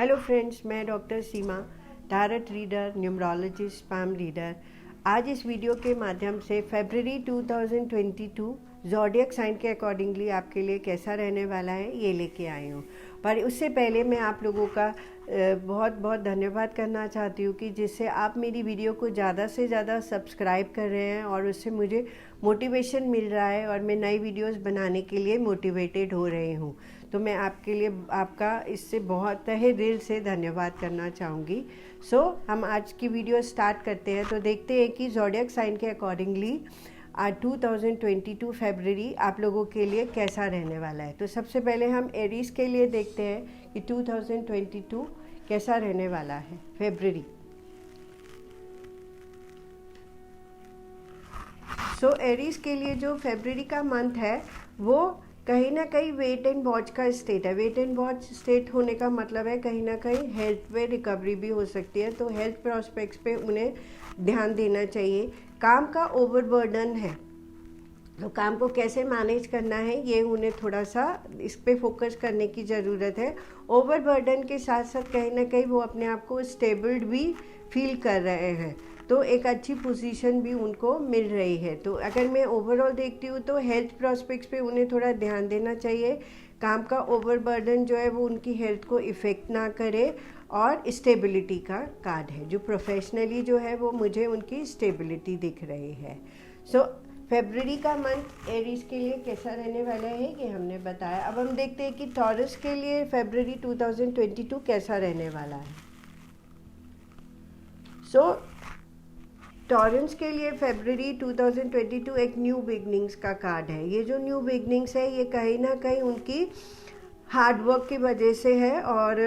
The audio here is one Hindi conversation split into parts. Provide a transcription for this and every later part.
हेलो फ्रेंड्स, मैं डॉक्टर सीमा, टारट रीडर, न्यूमरोलॉजिस्ट, पाम रीडर। आज इस वीडियो के माध्यम से फरवरी 2022 ज़ोडिएक साइन के अकॉर्डिंगली आपके लिए कैसा रहने वाला है ये लेके आई हूँ। पर उससे पहले मैं आप लोगों का बहुत बहुत धन्यवाद करना चाहती हूँ कि जिससे आप मेरी वीडियो को ज़्यादा से ज़्यादा सब्सक्राइब कर रहे हैं और उससे मुझे मोटिवेशन मिल रहा है और मैं नई वीडियोस बनाने के लिए मोटिवेटेड हो रही हूँ। तो मैं आपके लिए आपका इससे बहुत तहे दिल से धन्यवाद करना चाहूँगी। हम आज की वीडियो स्टार्ट करते हैं। तो देखते हैं कि ज़ोडिएक साइन के अकॉर्डिंगली 2022 फरवरी आप लोगों के लिए कैसा रहने वाला है। तो सबसे पहले हम एरीज के लिए देखते हैं कि 2022 कैसा रहने वाला है फरवरी। एरीज के लिए जो फरवरी का मंथ है वो कहीं ना कहीं वेट एंड वॉच का स्टेट है। वेट एंड वॉच स्टेट होने का मतलब है कहीं ना कहीं हेल्थ पे रिकवरी भी हो सकती है, तो हेल्थ प्रॉस्पेक्ट्स पे उन्हें ध्यान देना चाहिए। काम का ओवरबर्डन है, तो काम को कैसे मैनेज करना है ये उन्हें थोड़ा सा इस पे फोकस करने की ज़रूरत है। ओवरबर्डन के साथ साथ कहीं ना कहीं वो अपने आप को स्टेबल्ड भी फील कर रहे हैं, तो एक अच्छी पोजीशन भी उनको मिल रही है। तो अगर मैं ओवरऑल देखती हूँ तो हेल्थ प्रॉस्पेक्ट्स पे उन्हें थोड़ा ध्यान देना चाहिए। काम का ओवरबर्डन जो है वो उनकी हेल्थ को इफ़ेक्ट ना करे, और स्टेबिलिटी का कार्ड है जो प्रोफेशनली जो है वो मुझे उनकी स्टेबिलिटी दिख रही है। फरवरी का मंथ एरीज के लिए कैसा रहने वाला है ये हमने बताया। अब हम देखते हैं कि टॉरस के लिए फरवरी 2022 कैसा रहने वाला है। टॉरेंस के लिए फरवरी 2022 एक न्यू बिगनिंग्स का कार्ड है। ये जो न्यू बिगनिंग्स है ये कहीं ना कहीं उनकी हार्डवर्क की वजह से है, और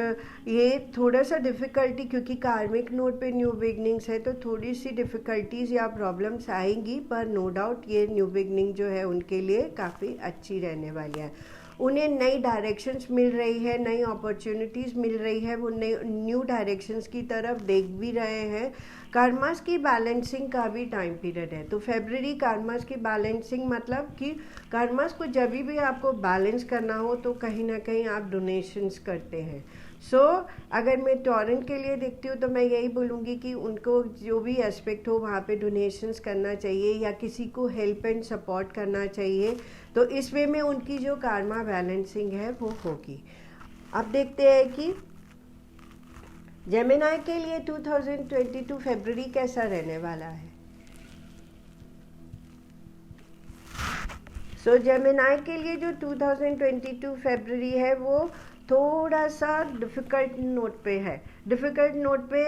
ये थोड़ा सा डिफ़िकल्टी, क्योंकि कार्मिक नोट पे न्यू बिगनिंग्स है तो थोड़ी सी डिफ़िकल्टीज़ या प्रॉब्लम्स आएंगी, पर नो डाउट ये न्यू बिगनिंग जो है उनके लिए काफ़ी अच्छी रहने वाली है। उन्हें नई डायरेक्शंस मिल रही है, नई अपॉर्चुनिटीज़ मिल रही है, वो नई न्यू डायरेक्शंस की तरफ देख भी रहे हैं। कार्मास की बैलेंसिंग का भी टाइम पीरियड है। तो फरवरी कार्मास की बैलेंसिंग मतलब कि कार्मास को जब भी आपको बैलेंस करना हो तो कहीं ना कहीं आप डोनेशंस करते हैं। अगर मैं टॉरेंट के लिए देखती हूँ तो मैं यही बोलूँगी कि उनको जो भी एस्पेक्ट हो वहाँ पे डोनेशंस करना चाहिए या किसी को हेल्प एंड सपोर्ट करना चाहिए। तो इस वे में उनकी जो कार्मा बैलेंसिंग है वो होगी। अब देखते हैं कि जेमिनी के लिए 2022 फरवरी कैसा रहने वाला है। जेमिनी के लिए जो 2022 फरवरी है वो थोड़ा सा डिफ़िकल्ट नोट पे है। डिफ़िकल्ट नोट पे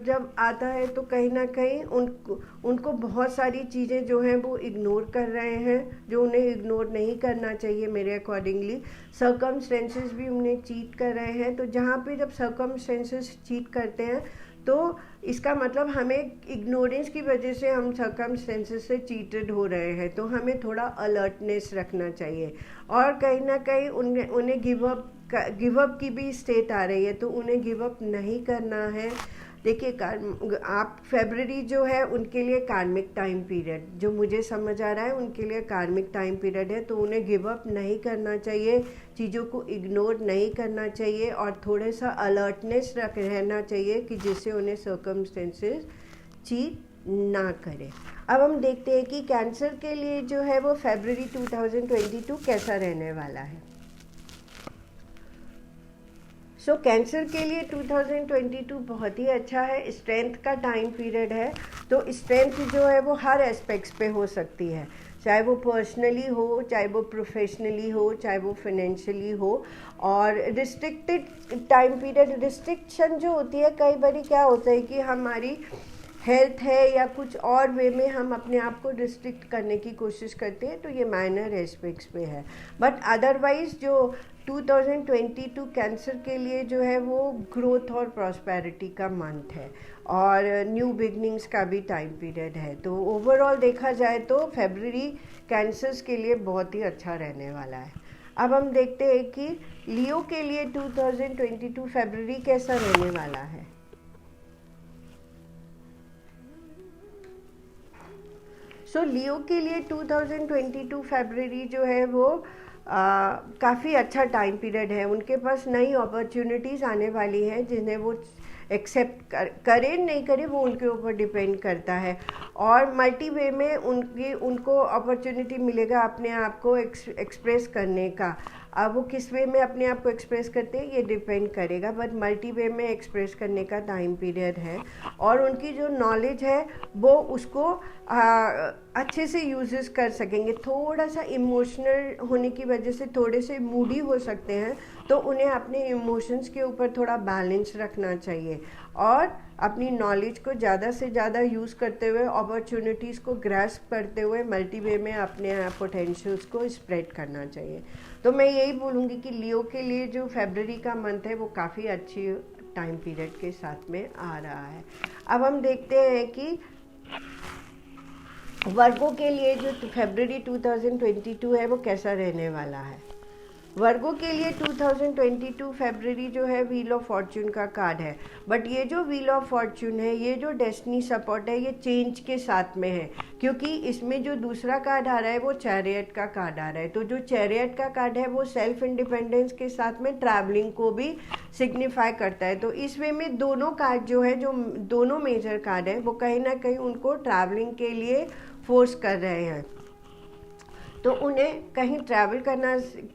जब आता है तो कहीं ना कहीं उनको बहुत सारी चीज़ें जो हैं वो इग्नोर कर रहे हैं, जो उन्हें इग्नोर नहीं करना चाहिए मेरे अकॉर्डिंगली। सर्कमस्टेंसेस भी उन्हें चीट कर रहे हैं, तो जहाँ पे जब सर्कमस्टेंसेस चीट करते हैं तो इसका मतलब हमें इग्नोरेंस की वजह से हम सर्कमस्टेंसेस से चीटेड हो रहे हैं, तो हमें थोड़ा अलर्टनेस रखना चाहिए। और कहीं ना कहीं उन्हें गिव अप की भी स्टेट आ रही है, तो उन्हें गिव अप नहीं करना है। देखिए आप फरवरी जो है उनके लिए कार्मिक टाइम पीरियड जो मुझे समझ आ रहा है उनके लिए कार्मिक टाइम पीरियड है, तो उन्हें गिव अप नहीं करना चाहिए, चीज़ों को इग्नोर नहीं करना चाहिए और थोड़ा सा अलर्टनेस रहना चाहिए कि जिससे उन्हें सर्कमस्टेंसेस चीट ना करें। अब हम देखते हैं कि कैंसर के लिए जो है वो फरवरी 2022 कैसा रहने वाला है। कैंसर के लिए 2022 बहुत ही अच्छा है। स्ट्रेंथ का टाइम पीरियड है, तो स्ट्रेंथ जो है वो हर एस्पेक्ट्स पे हो सकती है, चाहे वो पर्सनली हो, चाहे वो प्रोफेशनली हो, चाहे वो फाइनेंशियली हो। और रिस्ट्रिक्टेड टाइम पीरियड, रिस्ट्रिक्शन जो होती है कई बार क्या होता है कि हमारी हेल्थ है या कुछ और वे में हम अपने आप को रिस्ट्रिक्ट करने की कोशिश करते हैं, तो ये माइनर एस्पेक्ट्स पे है। बट अदरवाइज जो 2022 कैंसर के लिए जो है वो ग्रोथ और प्रॉस्पेरिटी का मंथ है और न्यू बिगनिंग्स का भी टाइम पीरियड है। तो ओवरऑल देखा जाए तो फरवरी कैंसर्स के लिए बहुत ही अच्छा रहने वाला है। अब हम देखते हैं कि लियो के लिए 2022 फरवरी कैसा रहने वाला है। लियो के लिए 2022 फरवरी जो है वो काफ़ी अच्छा टाइम पीरियड है। उनके पास नई अपॉर्चुनिटीज़ आने वाली हैं जिन्हें वो एक्सेप्ट करें नहीं करें वो उनके ऊपर डिपेंड करता है। और मल्टी वे में उनको अपॉर्चुनिटी मिलेगा अपने आप को एक्सप्रेस करने का। अब वो किस वे में अपने आप को एक्सप्रेस करते हैं ये डिपेंड करेगा, बट मल्टी वे में एक्सप्रेस करने का टाइम पीरियड है। और उनकी जो नॉलेज है वो उसको अच्छे से यूजेस कर सकेंगे। थोड़ा सा इमोशनल होने की वजह से थोड़े से मूडी हो सकते हैं, तो उन्हें अपने इमोशंस के ऊपर थोड़ा बैलेंस रखना चाहिए और अपनी नॉलेज को ज़्यादा से ज़्यादा यूज़ करते हुए, अपॉर्चुनिटीज़ को ग्रैस्प करते हुए मल्टी वे में अपने पोटेंशियल्स को स्प्रेड करना चाहिए। तो मैं यही बोलूँगी कि लियो के लिए जो फरवरी का मंथ है वो काफ़ी अच्छी टाइम पीरियड के साथ में आ रहा है। अब हम देखते हैं कि वर्गो के लिए जो फरवरी 2022 है वो कैसा रहने वाला है। वर्गो के लिए 2022 फरवरी जो है व्हील ऑफ फॉर्च्यून का कार्ड है, बट ये जो व्हील ऑफ फॉर्च्यून है, ये जो डेस्टिनी सपोर्ट है, ये चेंज के साथ में है, क्योंकि इसमें जो दूसरा कार्ड आ रहा है वो चैरियट का कार्ड आ रहा है। तो जो चैरियट का कार्ड है वो सेल्फ इंडिपेंडेंस के साथ में ट्रैवलिंग को भी सिग्निफाई करता है। तो इस वे में दोनों कार्ड जो है, जो दोनों मेजर कार्ड है, वो कहीं ना कहीं उनको ट्रैवलिंग के लिए फोर्स कर रहे हैं। तो उन्हें कहीं ट्रैवल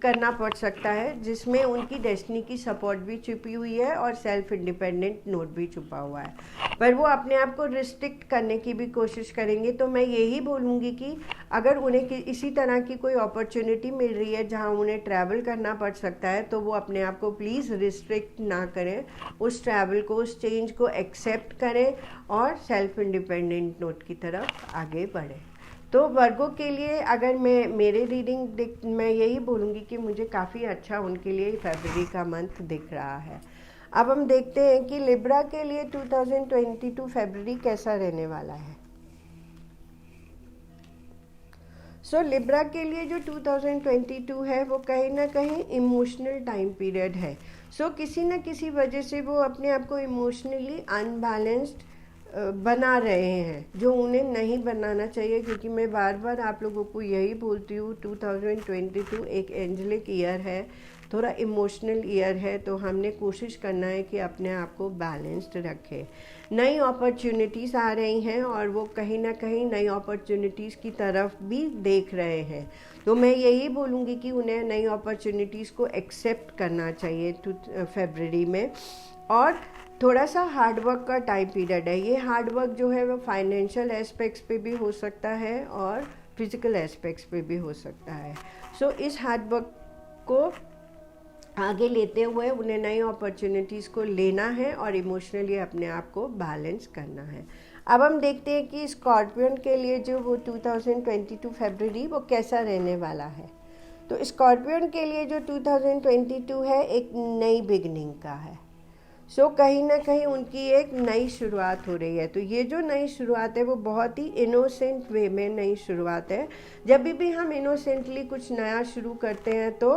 करना पड़ सकता है जिसमें उनकी डेस्टिनी की सपोर्ट भी छुपी हुई है और सेल्फ इंडिपेंडेंट नोट भी छुपा हुआ है, पर वो अपने आप को रिस्ट्रिक्ट करने की भी कोशिश करेंगे। तो मैं यही बोलूँगी कि अगर उन्हें इसी तरह की कोई अपॉर्चुनिटी मिल रही है जहाँ उन्हें ट्रैवल करना पड़ सकता है, तो वो अपने आप को प्लीज़ रिस्ट्रिक्ट ना करें, उस ट्रैवल को, उस चेंज को एक्सेप्ट करें और सेल्फ इंडिपेंडेंट नोट की तरफ आगे बढ़ें। तो वर्गो के लिए अगर मेरे रीडिंग मैं यही बोलूँगी कि मुझे काफ़ी अच्छा उनके लिए फरवरी का मंथ दिख रहा है। अब हम देखते हैं कि लिब्रा के लिए 2022 फरवरी कैसा रहने वाला है। सो लिब्रा के लिए जो 2022 है वो कहीं ना कहीं इमोशनल टाइम पीरियड है। सो किसी न किसी वजह से वो अपने आप को इमोशनली अनबैलेंस्ड बना रहे हैं, जो उन्हें नहीं बनाना चाहिए, क्योंकि मैं बार बार आप लोगों को यही बोलती हूँ 2022 एक एंजेलिक ईयर है, थोड़ा इमोशनल ईयर है। तो हमने कोशिश करना है कि अपने आप को बैलेंस्ड रखें। नई अपॉर्चुनिटीज़ आ रही हैं और वो कहीं ना कहीं नई अपॉर्चुनिटीज़ की तरफ भी देख रहे हैं। तो मैं यही बोलूँगी कि उन्हें नई अपॉर्चुनिटीज़ को एक्सेप्ट करना चाहिए फरवरी में। और थोड़ा सा हार्डवर्क का टाइम पीरियड है। ये हार्डवर्क जो है वो फाइनेंशियल एस्पेक्ट्स पे भी हो सकता है और फिजिकल एस्पेक्ट्स पे भी हो सकता है। सो इस हार्डवर्क को आगे लेते हुए उन्हें नई अपॉर्चुनिटीज़ को लेना है और इमोशनली अपने आप को बैलेंस करना है। अब हम देखते हैं कि स्कॉर्पियन के लिए जो वो 2022 फरवरी वो कैसा रहने वाला है। तो स्कॉर्पियन के लिए जो 2022 है एक नई बिगनिंग का है। सो कहीं ना कहीं उनकी एक नई शुरुआत हो रही है। तो ये जो नई शुरुआत है वो बहुत ही इनोसेंट वे में नई शुरुआत है। जब भी हम इनोसेंटली कुछ नया शुरू करते हैं तो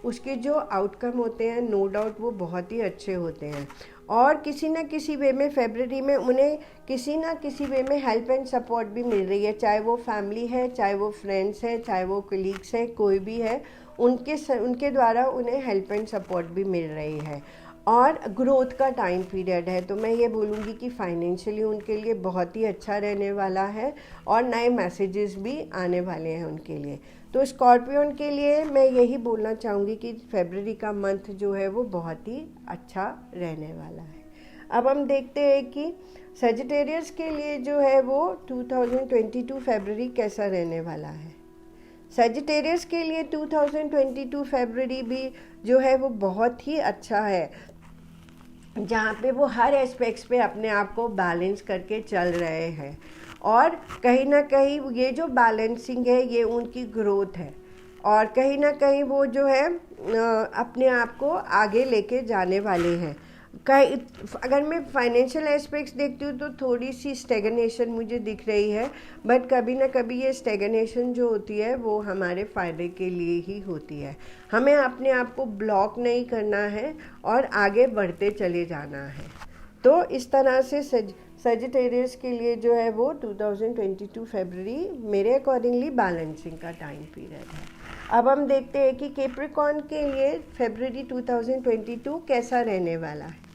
उसके जो आउटकम होते हैं नो डाउट वो बहुत ही अच्छे होते हैं। और किसी न किसी वे में फरवरी में उन्हें किसी न किसी वे में हेल्प एंड सपोर्ट भी मिल रही है, चाहे वो फैमिली है, चाहे वो फ्रेंड्स है, चाहे वो कलीग्स है, कोई भी है, उनके द्वारा उन्हें हेल्प एंड सपोर्ट भी मिल रही है। और ग्रोथ का टाइम पीरियड है। तो मैं ये बोलूँगी कि फाइनेंशियली उनके लिए बहुत ही अच्छा रहने वाला है और नए मैसेजेस भी आने वाले हैं उनके लिए। तो स्कॉर्पियन के लिए मैं यही बोलना चाहूँगी कि फरवरी का मंथ जो है वो बहुत ही अच्छा रहने वाला है। अब हम देखते हैं कि सजिटेरियस के लिए जो है वो 2022 फरवरी कैसा रहने वाला है। सजिटेरियस के लिए 2022 फरवरी भी जो है वो बहुत ही अच्छा है, जहाँ पे वो हर एस्पेक्ट्स पे अपने आप को बैलेंस करके चल रहे हैं। और कहीं ना कहीं ये जो बैलेंसिंग है ये उनकी ग्रोथ है और कहीं ना कहीं वो जो है अपने आप को आगे लेके जाने वाले हैं। अगर मैं फाइनेंशियल एस्पेक्ट्स देखती हूँ तो थोड़ी सी स्टेगनेशन मुझे दिख रही है, बट कभी ना कभी ये स्टेगनेशन जो होती है वो हमारे फ़ायदे के लिए ही होती है। हमें अपने आप को ब्लॉक नहीं करना है और आगे बढ़ते चले जाना है। तो इस तरह से सजिटेरियस के लिए जो है वो 2022 फरवरी मेरे अकॉर्डिंगली बैलेंसिंग का टाइम पीरियड है। अब हम देखते हैं कि कैप्रिकॉर्न के लिए फरवरी 2022 कैसा रहने वाला है।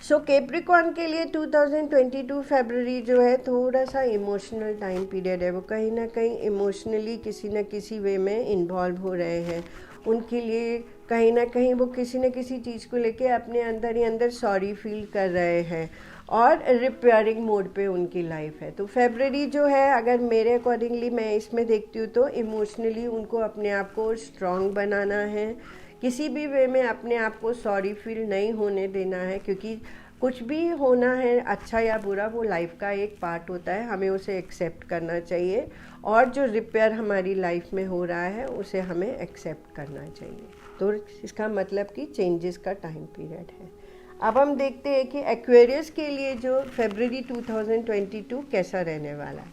सो कैप्रिकॉर्न के लिए 2022 फरवरी जो है थोड़ा सा इमोशनल टाइम पीरियड है। वो कहीं ना कहीं इमोशनली किसी न किसी वे में इन्वॉल्व हो रहे हैं। उनके लिए कहीं ना कहीं वो किसी न किसी चीज़ को लेके अपने अंदर ही अंदर सॉरी फील कर रहे हैं और रिपेयरिंग मोड पे उनकी लाइफ है। तो फरवरी जो है, अगर मेरे अकॉर्डिंगली मैं इसमें देखती हूँ तो इमोशनली उनको अपने आप को स्ट्रॉन्ग बनाना है। किसी भी वे में अपने आप को सॉरी फील नहीं होने देना है, क्योंकि कुछ भी होना है अच्छा या बुरा वो लाइफ का एक पार्ट होता है, हमें उसे एक्सेप्ट करना चाहिए। और जो रिपेयर हमारी लाइफ में हो रहा है उसे हमें एक्सेप्ट करना चाहिए। तो इसका मतलब कि चेंजेस का टाइम पीरियड है। अब हम देखते हैं कि एक्वेरियस के लिए जो फरवरी 2022 कैसा रहने वाला है।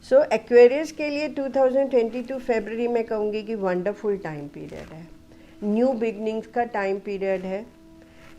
सो एक्वेरियस के लिए 2022 फरवरी में कहूँगी कि वंडरफुल टाइम पीरियड है। न्यू बिगनिंग्स का टाइम पीरियड है।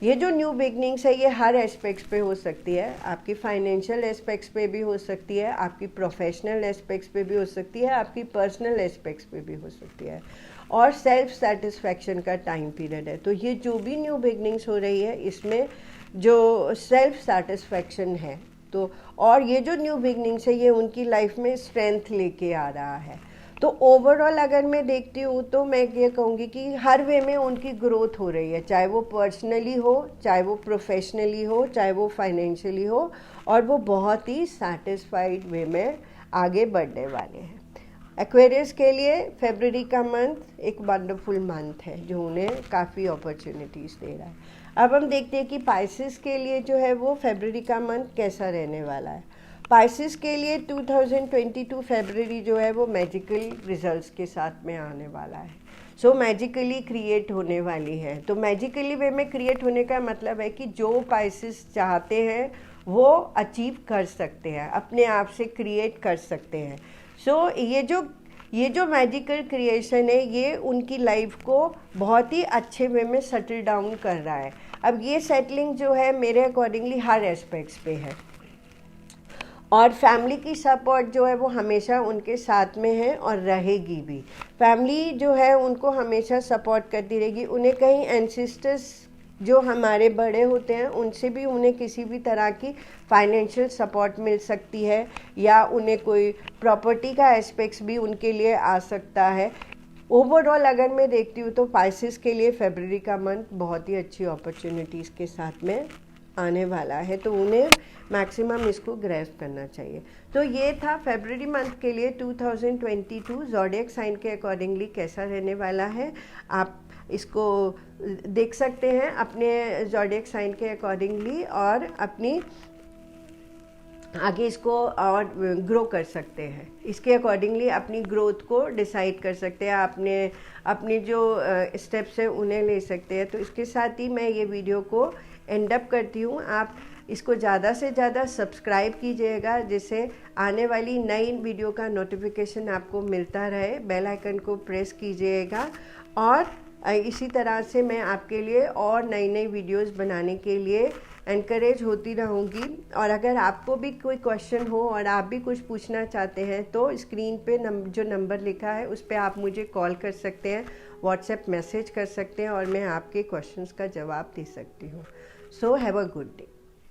ये जो न्यू बिगनिंग्स है ये हर एस्पेक्ट्स पे हो सकती है। आपकी फाइनेंशियल एस्पेक्ट्स पे भी हो सकती है, आपकी प्रोफेशनल एस्पेक्ट्स पे भी हो सकती है, आपकी पर्सनल एस्पेक्ट्स पे भी हो सकती है। और सेल्फ सेटिस्फैक्शन का टाइम पीरियड है। तो ये जो भी न्यू बिगनिंग्स हो रही है इसमें जो सेल्फ सेटिस्फैक्शन है, तो और ये जो न्यू बिगनिंग्स है ये उनकी लाइफ में स्ट्रेंथ लेके आ रहा है। तो ओवरऑल अगर मैं देखती हूँ तो मैं ये कहूँगी कि हर वे में उनकी ग्रोथ हो रही है, चाहे वो पर्सनली हो, चाहे वो प्रोफेशनली हो, चाहे वो फाइनेंशियली हो, और वो बहुत ही सेटिस्फाइड वे में आगे बढ़ने वाले हैं। एक्वेरियस के लिए फरवरी का मंथ एक वंडरफुल मंथ है जो उन्हें काफ़ी अपॉर्चुनिटीज़ दे रहा है। अब हम देखते हैं कि पाइसेस के लिए जो है वो फरवरी का मंथ कैसा रहने वाला है। पाइसेस के लिए 2022 फरवरी जो है वो मैजिकल रिजल्ट्स के साथ में आने वाला है। सो मैजिकली क्रिएट होने वाली है। तो मैजिकली वे में क्रिएट होने का मतलब है कि जो पाइसेस चाहते हैं वो अचीव कर सकते हैं, अपने आप से क्रिएट कर सकते हैं। सो ये जो मैजिकल क्रिएशन है ये उनकी लाइफ को बहुत ही अच्छे वे में सेटल डाउन कर रहा है। अब ये सेटलिंग जो है मेरे अकॉर्डिंगली हर एस्पेक्ट्स पे है, और फैमिली की सपोर्ट जो है वो हमेशा उनके साथ में है और रहेगी भी। फैमिली जो है उनको हमेशा सपोर्ट करती रहेगी। उन्हें कहीं एंसेस्टर्स जो हमारे बड़े होते हैं उनसे भी उन्हें किसी भी तरह की फाइनेंशियल सपोर्ट मिल सकती है, या उन्हें कोई प्रॉपर्टी का एस्पेक्ट्स भी उनके लिए आ सकता है। ओवरऑल अगर मैं देखती हूँ तो पाइसेस के लिए फरवरी का मंथ बहुत ही अच्छी अपॉर्चुनिटीज़ के साथ में आने वाला है, तो उन्हें मैक्सिमम इसको ग्रैस्प करना चाहिए। तो ये था फरवरी मंथ के लिए 2022 ज़ोडिएक साइन के अकॉर्डिंगली कैसा रहने वाला है। आप इसको देख सकते हैं अपने ज़ोडिएक साइन के अकॉर्डिंगली, और अपनी आगे इसको और ग्रो कर सकते हैं। इसके अकॉर्डिंगली अपनी ग्रोथ को डिसाइड कर सकते हैं, अपने जो स्टेप्स हैं उन्हें ले सकते हैं। तो इसके साथ ही मैं ये वीडियो को एंड अप करती हूँ। आप इसको ज़्यादा से ज़्यादा सब्सक्राइब कीजिएगा, जिससे आने वाली नई वीडियो का नोटिफिकेशन आपको मिलता रहे। बेल आइकन को प्रेस कीजिएगा, और इसी तरह से मैं आपके लिए और नई नई वीडियोस बनाने के लिए एनकरेज होती रहूँगी। और अगर आपको भी कोई क्वेश्चन हो और आप भी कुछ पूछना चाहते हैं तो स्क्रीन पे जो नंबर लिखा है उस पर आप मुझे कॉल कर सकते हैं, व्हाट्सएप मैसेज कर सकते हैं, और मैं आपके क्वेश्चंस का जवाब दे सकती हूँ। So have a good day.